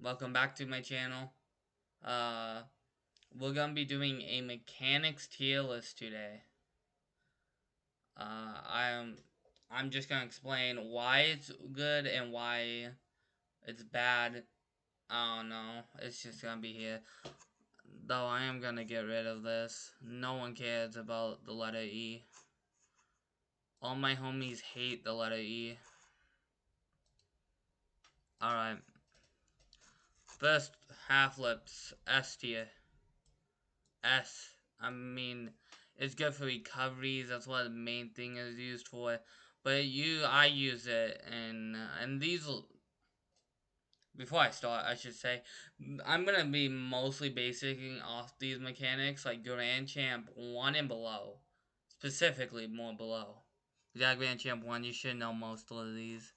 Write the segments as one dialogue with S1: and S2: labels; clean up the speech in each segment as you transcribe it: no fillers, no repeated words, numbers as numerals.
S1: welcome back to my channel. Uh, we're gonna be doing a mechanics tier list today. Uh, I'm I'm just gonna explain why it's good and why it's bad. I don't know. It's just gonna be here. Though I am gonna get rid of this. No one cares about the letter E. All my homies hate the letter E. Alright. First, half lips. S tier. S. I mean, it's good for recoveries. That's what the main thing is used for. But I use it, and these. Before I start, I should say, I'm gonna be mostly basing off these mechanics, like Grand Champ 1 and below, specifically more below. Yeah, Grand Champ 1, you should know most of these,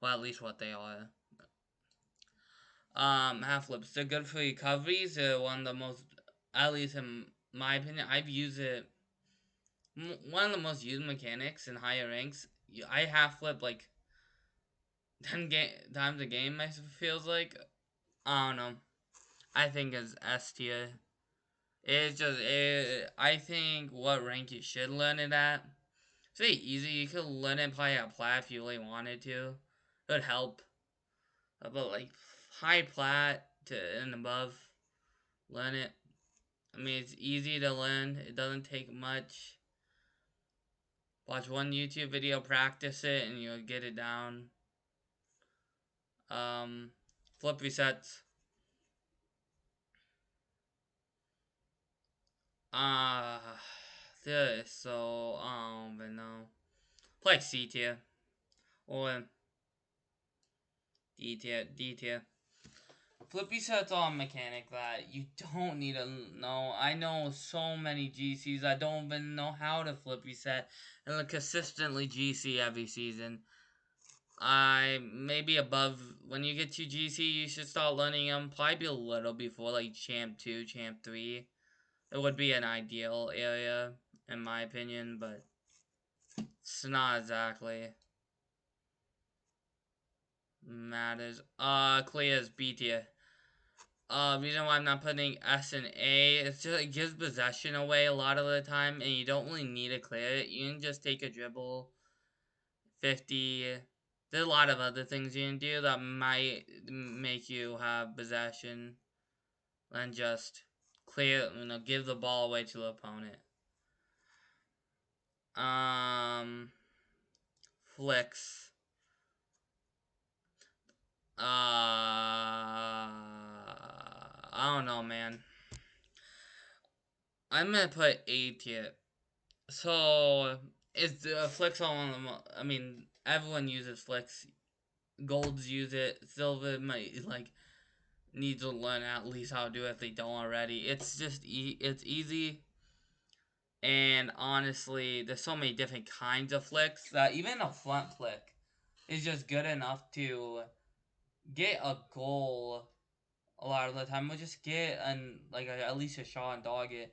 S1: well, at least what they are. Half flips. They're good for recoveries. They're one of the most, at least in my opinion, I've used it. One of the most used mechanics in higher ranks. I half flip like 10 times a game. It feels like. I don't know. I think it's S tier. I think what rank you should learn it at. It's very easy. You could learn it probably at plat if you really wanted to. It would help. But like high plat to and above, learn it. I mean, it's easy to learn. It doesn't take much. Watch one YouTube video, practice it, and you'll get it down. Um, Flip resets. Uh, this, so, but no. Play C tier. Or D tier. Flip resets are a mechanic that you don't need to know. I know so many GCs I don't even know how to flip reset and consistently GC every season. I maybe above when you get to GC, you should start learning them. Probably a little before like Champ 2, Champ 3. It would be an ideal area in my opinion, but it's not exactly matters. Clears B tier. Reason why I'm not putting S and A, it's just it gives possession away a lot of the time, and you don't really need to clear it. You can just take a dribble, 50. There's a lot of other things you can do that might make you have possession, and just clear, give the ball away to the opponent. Flicks. I don't know, man. I'm gonna put A tier. So, it's Flicks on one of the, I mean, everyone uses Flicks. Golds use it. Silver might, like, need to learn at least how to do it if they don't already. It's just, it's easy. And honestly, there's so many different kinds of flicks that even a front flick is just good enough to get a goal a lot of the time. We'll just get at least a shot and dog it.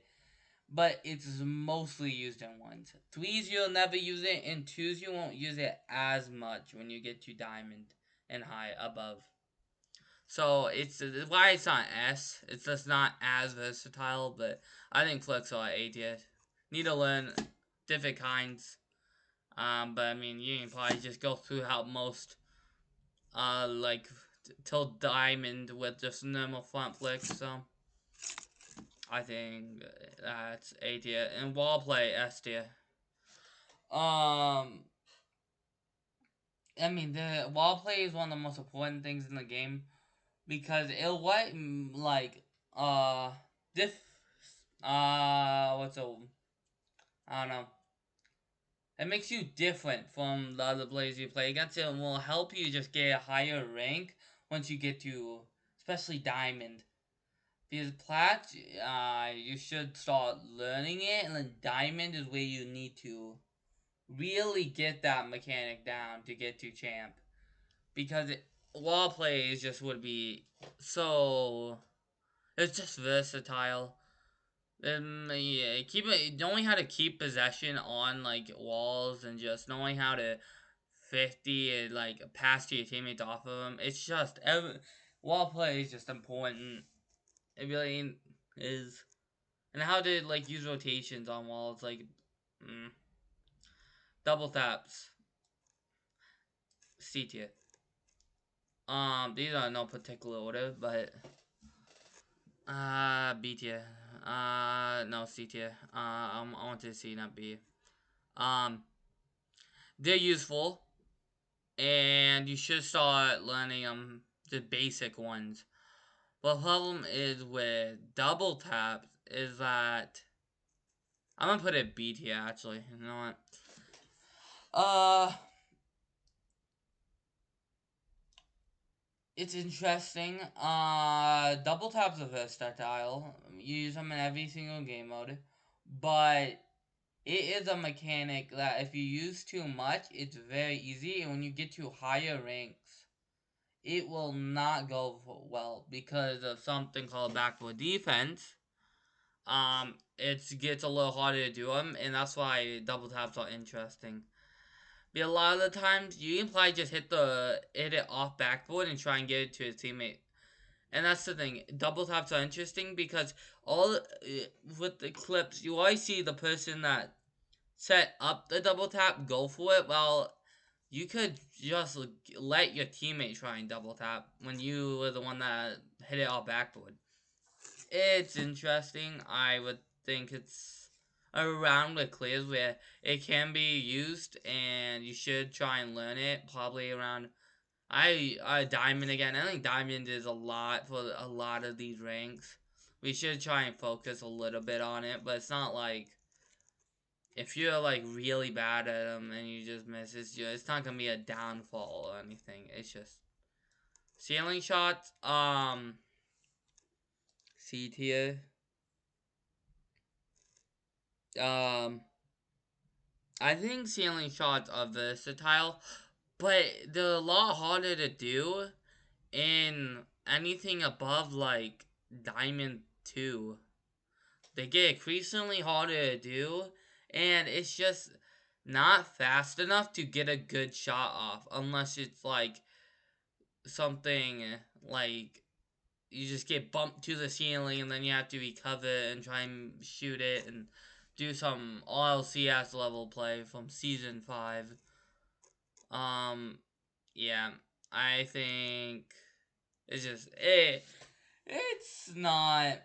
S1: But it's mostly used in ones. Threes you'll never use it, and twos you won't use it as much when you get to diamond and high above. So it's why it's not S. It's just not as versatile, but I think flicks are A tier. Need to learn different kinds. But I mean, you can probably just go through how most, till diamond with just normal front flicks. So I think that's A tier. And wall play, S tier. I mean, the wall play is one of the most important things in the game because it'll let, diff, what's a, I don't know. It makes you different from the other players you play against. It will help you just get a higher rank once you get to, especially diamond. Because plat, you should start learning it, and then diamond is where you need to really get that mechanic down to get to champ. Because wall plays just would be so, it's just versatile. Yeah, knowing how to keep possession on like walls and just knowing how to 50 and like pass to your teammates off of them. It's just wall play is just important. It really is. And how to like use rotations on walls, like double taps, C tier. These are no particular order, but B tier. No, C tier. I want to C, not B. Um, they're useful, and you should start learning the basic ones. But the problem is with double taps is that I'm gonna put it B tier actually. You know what? It's interesting. Double taps are versatile. You use them in every single game mode, but it is a mechanic that if you use too much, it's very easy, and when you get to higher ranks, it will not go well because of something called backward defense. It gets a little harder to do them, and that's why double taps are interesting. But a lot of the times, you can probably just hit it off backboard and try and get it to his teammate. And that's the thing. Double taps are interesting because with the clips, you always see the person that set up the double tap go for it. Well, you could just let your teammate try and double tap when you were the one that hit it off backboard. It's interesting. I would think it's around with clears where it can be used, and you should try and learn it. Probably around diamond again. I think diamond is a lot for a lot of these ranks. We should try and focus a little bit on it, but it's not like if you're like really bad at them and you just miss, it's not gonna be a downfall or anything. It's just ceiling shots. C tier. I think ceiling shots are versatile, but they're a lot harder to do in anything above like Diamond 2. They get increasingly harder to do, and it's just not fast enough to get a good shot off unless it's like something like you just get bumped to the ceiling and then you have to recover and try and shoot it and do some LCS level play from season 5. Yeah, I think it's not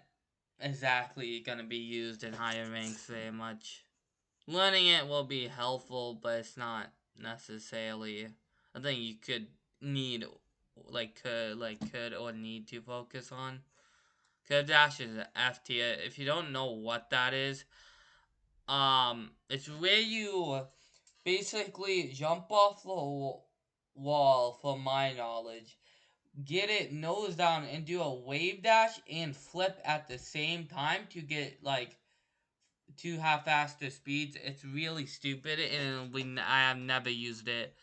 S1: exactly gonna be used in higher ranks very much. Learning it will be helpful, but it's not necessarily. I think you could need, could or need to focus on. Curve dash is an F tier. If you don't know what that is, it's where you basically jump off the wall, from my knowledge, get it nose down and do a wave dash and flip at the same time to get like to have faster speeds. It's really stupid, and I have never used it,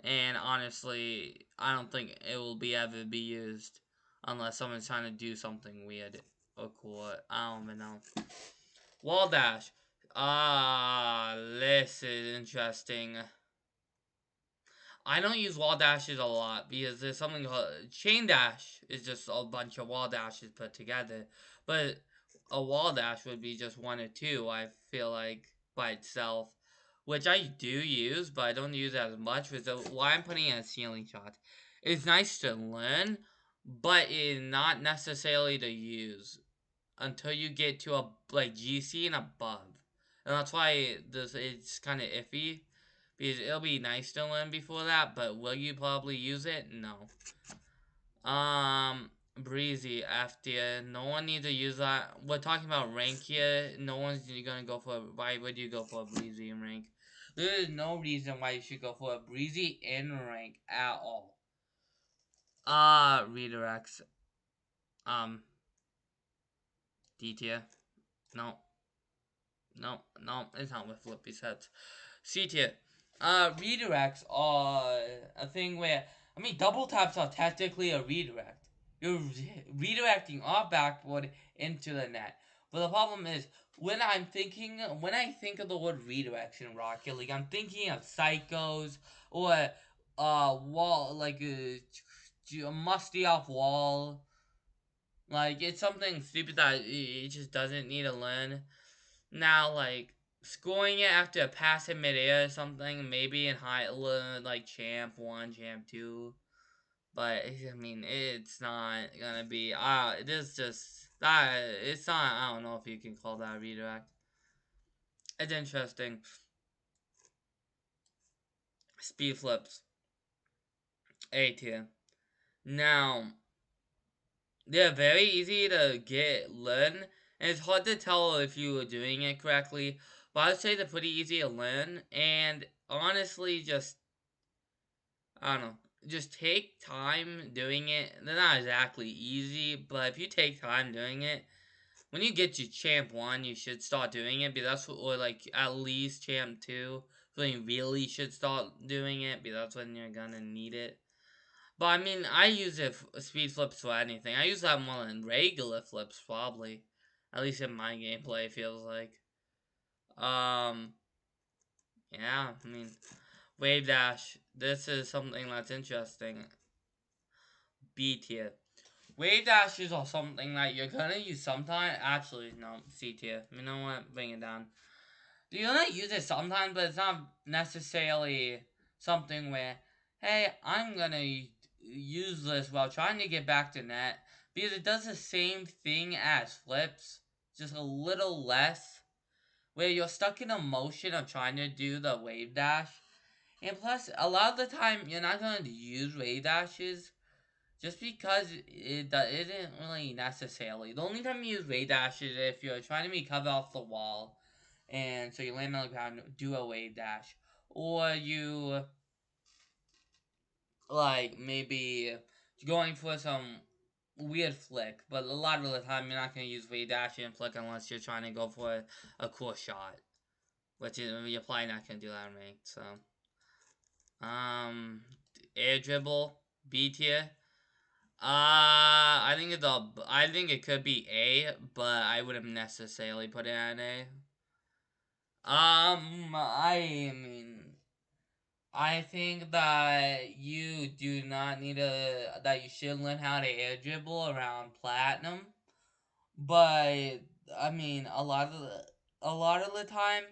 S1: and honestly, I don't think it will ever be used unless someone's trying to do something weird or cool. I don't even know. Wall dash. This is interesting. I don't use wall dashes a lot because there's something called chain dash. Is just a bunch of wall dashes put together, but a wall dash would be just one or two. I feel like by itself, which I do use, but I don't use as much. So why I'm putting in a ceiling shot. It's nice to learn, but it's not necessarily to use until you get to a like GC and above, and that's why this it's kind of iffy. Because it'll be nice to learn before that, but will you probably use it? No. Breezy after. No one needs to use that. We're talking about rank here. No one's gonna go for. Why would you go for a breezy in rank? There is no reason why you should go for a breezy in rank at all. Redirects. D tier. No. No, no, it's not with flippy sets. C tier. Redirects are a thing where, I mean, double taps are technically a redirect. You're redirecting off backboard into the net. But the problem is, when I think of the word redirects in Rocket League, I'm thinking of psychos or musty off wall. Like, it's something stupid that it just doesn't need to learn. Now, like, scoring it after a pass in midair or something, maybe in high, like, Champ 1, Champ 2. But, I mean, it's not gonna be, it is just, that, it's not, I don't know if you can call that a redirect. It's interesting. Speed flips. A tier. Now, they're very easy to learn, and it's hard to tell if you were doing it correctly. But I'd say they're pretty easy to learn, and honestly, just I don't know, just take time doing it. They're not exactly easy, but if you take time doing it, when you get to Champ 1, you should start doing it, because that's what, or like at least Champ 2, when you really should start doing it, because that's when you're gonna need it. But I mean, I use it speed flips for anything. I use that more than regular flips, probably. At least in my gameplay, feels like. Um, yeah, I mean, wave dash. This is something that's interesting. B tier. Wave dashes are something that you're gonna use sometime. Actually, no, C tier. You know what? Bring it down. You're gonna use it sometimes, but it's not necessarily something where, hey, I'm gonna use this while trying to get back to net, because it does the same thing as flips, just a little less, where you're stuck in a motion of trying to do the wave dash. And plus, a lot of the time, you're not going to use wave dashes just because it isn't really necessarily. The only time you use wave dashes is if you're trying to be covered off the wall, and so you land on the ground, do a wave dash, or you like maybe going for some weird flick. But a lot of the time, you're not gonna use wave dash and flick unless you're trying to go for a cool shot, which is, you're probably not gonna do that in ranked. So, air dribble B tier. I think it could be A, but I wouldn't necessarily put it at A. I mean, I think that you do not need that you should learn how to air dribble around platinum. But I mean, a lot of the time,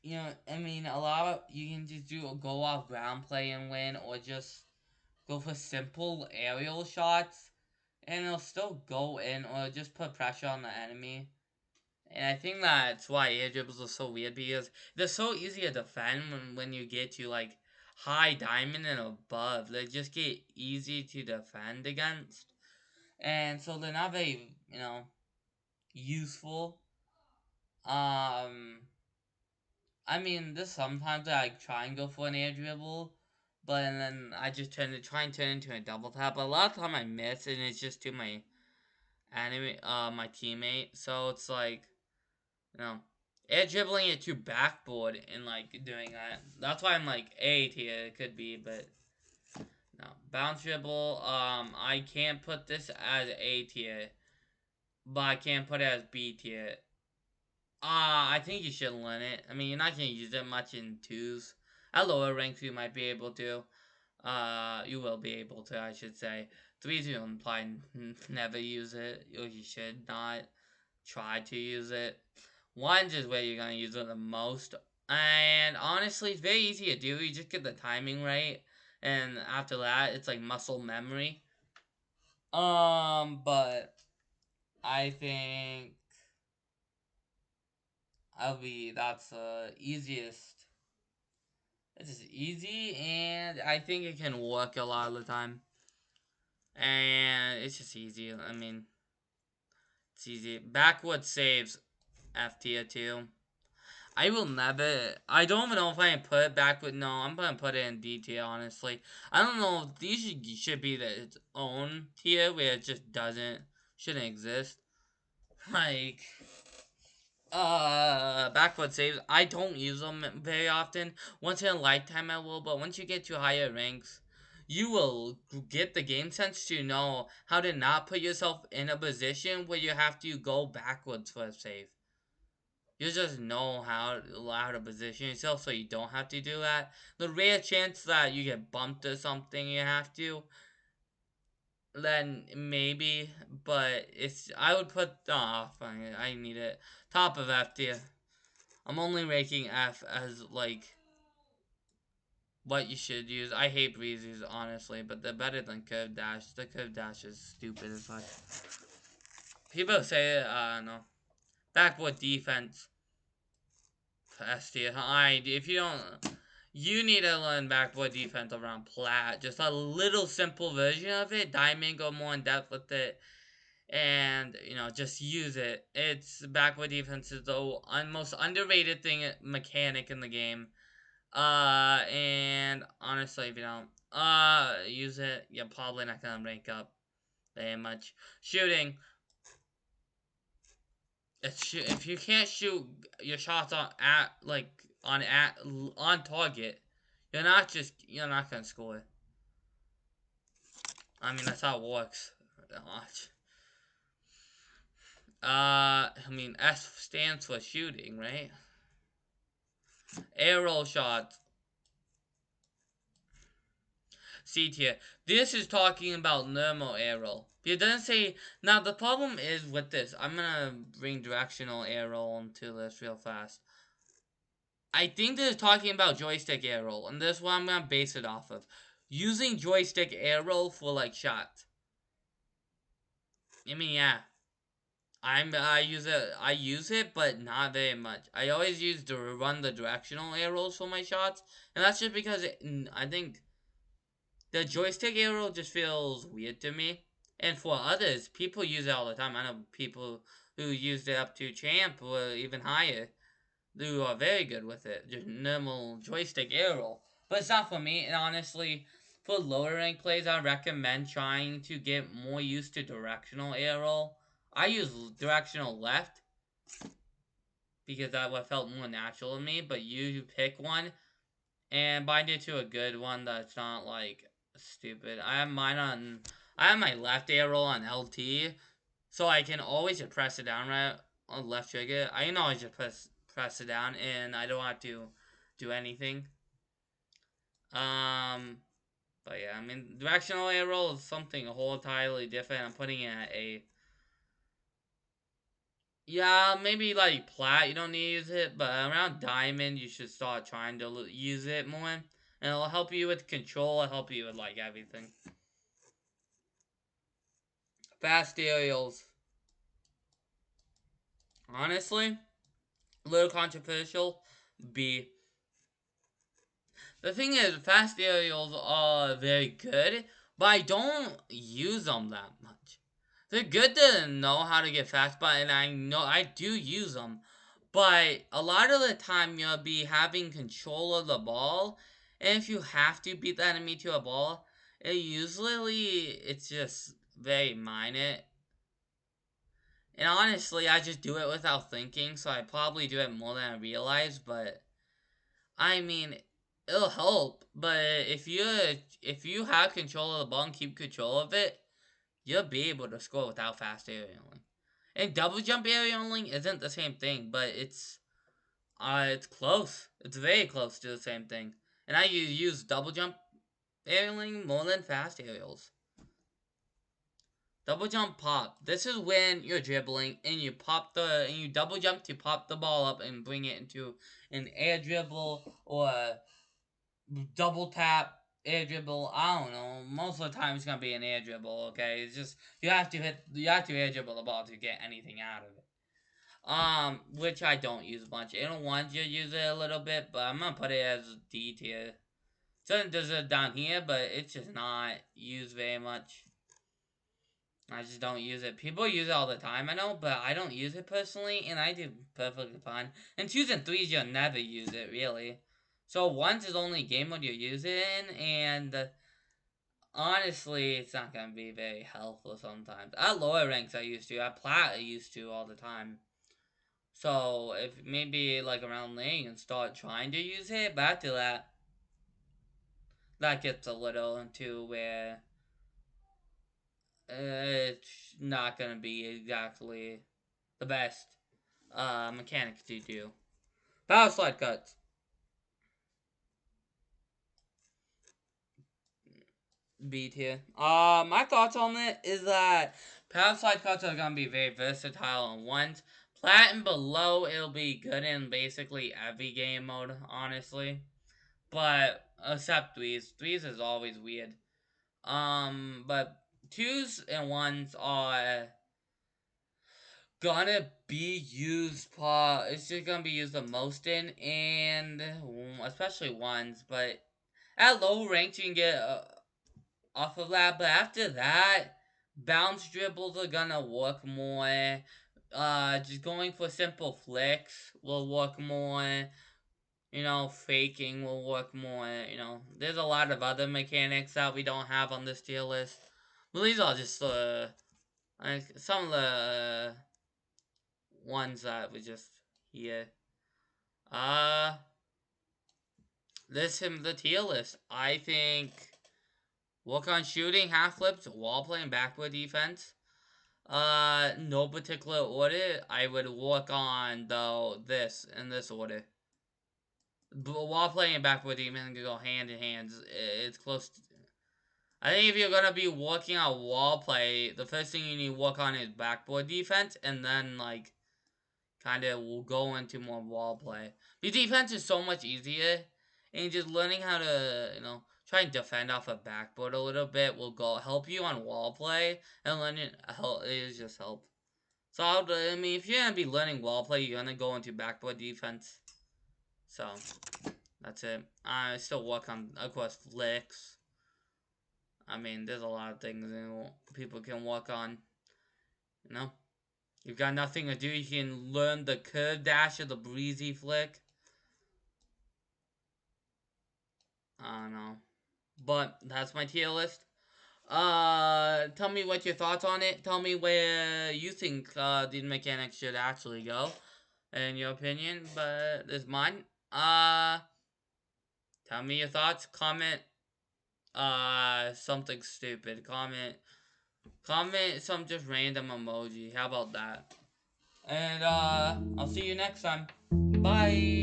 S1: you know, I mean, a lot of you can just do a go off ground play and win, or just go for simple aerial shots, and it'll still go in, or just put pressure on the enemy. And I think that's why air dribbles are so weird, because they're so easy to defend when you get to like high diamond and above. They just get easy to defend against. And so they're not very, useful. Um I mean, there's sometimes I try and go for an air dribble, but then I just try and turn into a double tap. But a lot of time I miss, and it's just to my teammate. So it's like, you know, air dribbling it to backboard and like doing that. That's why I'm like A tier. It could be, but no, bounce dribble. I can't put this as A tier, but I can put it as B tier. I think you should learn it. I mean, you're not gonna use it much in twos. At lower ranks, you might be able to. You will be able to, I should say. Threes, you imply never use it, or you should not try to use it. Ones is where you're gonna use it the most. And honestly, it's very easy to do. You just get the timing right, and after that, it's like muscle memory. But I think that's the easiest. It's just easy, and I think it can work a lot of the time. And it's just easy. I mean, it's easy. Backward saves F tier 2. I will never. I don't even know if I can put it backward. No, I'm gonna put it in D tier, honestly. I don't know if these should be its own tier where it just shouldn't exist. Like, backward saves, I don't use them very often. Once in a lifetime I will, but once you get to higher ranks, you will get the game sense to know how to not put yourself in a position where you have to go backwards for a save. You just know how to position yourself so you don't have to do that. The rare chance that you get bumped or something, you have to. then maybe, but I would put, fine, I need it. Top of F tier. I'm only ranking F as, like, what you should use. I hate breezes, honestly, but they're better than curve dash. The curve dash is stupid as fuck. People say it, no. Backboard defense. S tier. If you don't, you need to learn backboard defense around plat. Just a little simple version of it. Diamond, go more in depth with it. And, just use it. It's backboard defense is the most underrated mechanic in the game. And honestly, if you don't use it, you're probably not gonna rank up very much. Shooting. If you can't shoot your shots on target, you're not gonna score. I mean, that's how it works. Watch. S stands for shooting, right? Arrow shots. C tier. This is talking about normal arrow. It doesn't say. Now, the problem is with this. I'm gonna bring directional arrow into this real fast. I think this is talking about joystick arrow, and this is what I'm gonna base it off of. Using joystick arrow for, like, shots. I mean, yeah. I use it, but not very much. I always run the directional arrows for my shots, and that's just because I think the joystick arrow just feels weird to me. And for others, people use it all the time. I know people who used it up to champ or even higher who are very good with it. Just normal joystick arrow. But it's not for me, and honestly, for lower rank plays, I recommend trying to get more used to directional arrow. I use directional left because that what felt more natural to me, but you pick one and bind it to a good one that's not, like, stupid. I have my left arrow on LT, so I can always just press it down right on left trigger. I can always just press it down, and I don't have to do anything. But yeah, I mean, directional arrow is something a whole entirely different. I'm putting it at a, yeah, maybe like plat, you don't need to use it, but around diamond, you should start trying to use it more. And it'll help you with control, it'll help you with, like, everything. Fast aerials. Honestly, a little controversial. B. The thing is, fast aerials are very good, but I don't use them that much. They're good to know how to get fast, and I know I do use them. But a lot of the time, you'll be having control of the ball, and if you have to beat the enemy to a ball, it's just very minor. And honestly, I just do it without thinking, so I probably do it more than I realize. But I mean, it'll help. But if you have control of the ball and keep control of it, you'll be able to score without fast aerialing. And double jump aerialing isn't the same thing, but it's close. It's very close to the same thing. And I use double jump aerialing more than fast aerials. Double jump pop. This is when you're dribbling and you double jump to pop the ball up and bring it into an air dribble or a double tap air dribble. I don't know. Most of the time it's gonna be an air dribble. Okay, it's just you have to air dribble the ball to get anything out of it. Which I don't use much. I don't want you to use it a little bit, but I'm gonna put it as D tier. It does it down here, but it's just not used very much. I just don't use it. People use it all the time, I know, but I don't use it personally, and I do perfectly fine. And 2s and 3s, you'll never use it, really. So 1s is only game mode you use it in, and honestly, it's not gonna be very helpful sometimes. At lower ranks, I used to. At plat, I used to all the time. So if maybe like around lane and start trying to use it, but after that gets a little into where it's not gonna be exactly the best mechanics to do. Power slide cuts. B tier. My thoughts on it is that Parasite cards are gonna be very versatile on ones. Plat and below, it'll be good in basically every game mode, honestly. But except threes. Threes is always weird. But twos and ones are gonna be used. It's just gonna be used the most in, and especially ones. But at low ranks, you can get off of that. But after that, bounce dribbles are gonna work more. Just going for simple flicks will work more. You know, faking will work more. You know, there's a lot of other mechanics that we don't have on this tier list. But these are just like some of the ones that we just here. Uh, this is the tier list. I think work on shooting, half flips, wall playing, backward defense. No particular order. I would work on though this in this order. But wall playing and backward defense can go hand in hand. It's close. I think if you're gonna be working on wall play, the first thing you need to work on is backboard defense, and then like kind of will go into more wall play. The defense is so much easier, and just learning how to try and defend off a backboard a little bit will go help you on wall play, and learning help is just help. So I mean, if you're gonna be learning wall play, you're gonna go into backboard defense. So that's it. I still work on, of course, flicks. I mean, there's a lot of things people can work on. You know, you've got nothing to do. You can learn the curve dash or the breezy flick. I don't know, but that's my tier list. Tell me what your thoughts on it. Tell me where you think these mechanics should actually go, in your opinion. But it's mine. Tell me your thoughts. Comment something stupid. Comment some just random emoji. How about that? And I'll see you next time. Bye.